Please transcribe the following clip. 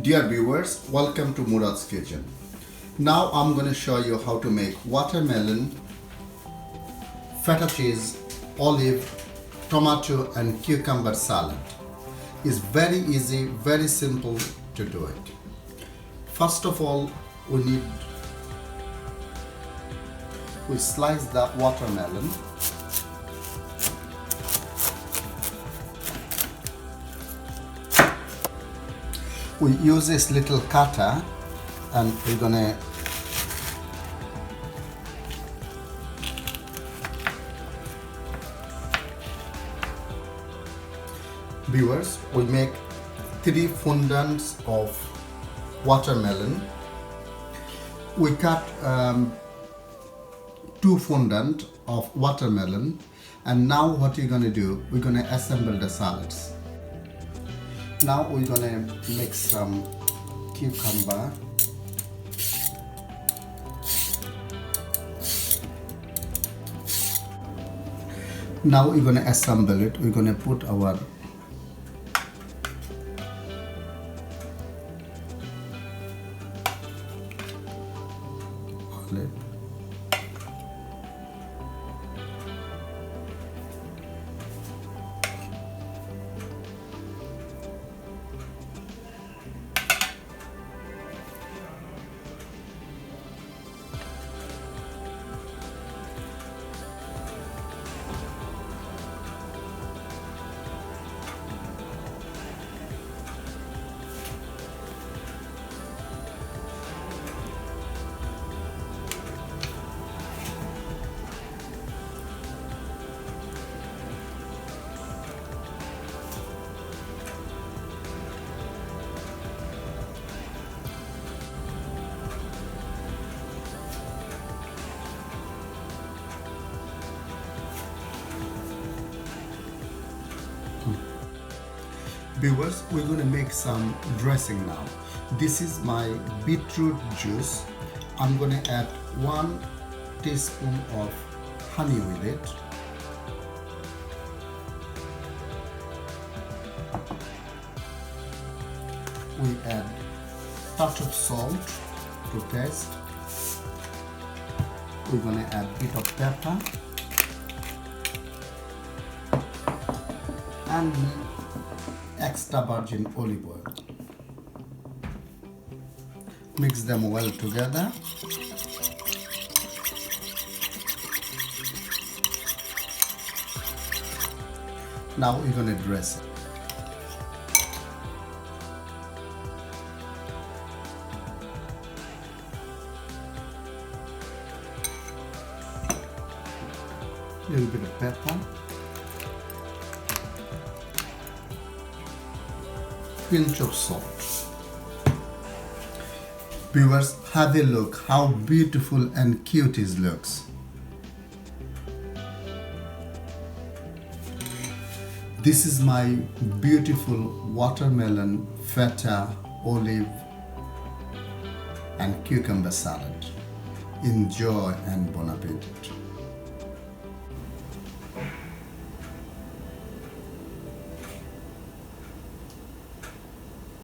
Dear viewers, welcome to Murad's Kitchen. Now I'm going to show you how to make watermelon, feta cheese, olive, tomato and cucumber salad. It's very easy, very simple to do it. First of all, we slice the watermelon. We use this little cutter and we're gonna viewers, we make 3 fondants of watermelon. We cut 2 fondant of watermelon, and now what you're gonna do, we're gonna assemble the salads. Now we're gonna mix some cucumber, now we're gonna assemble it. We're gonna put our olive, viewers, we're going to make some dressing now. This is my beetroot juice. I'm going to add 1 teaspoon of honey with it. We add touch of salt to taste. We're going to add a bit of pepper and extra virgin olive oil. Mix them well together. Now we're going to dress it. A little bit of pepper. Pinch of salt. Viewers, have a look how beautiful and cute it looks. This is my beautiful watermelon, feta, olive and cucumber salad. Enjoy and bon appetit.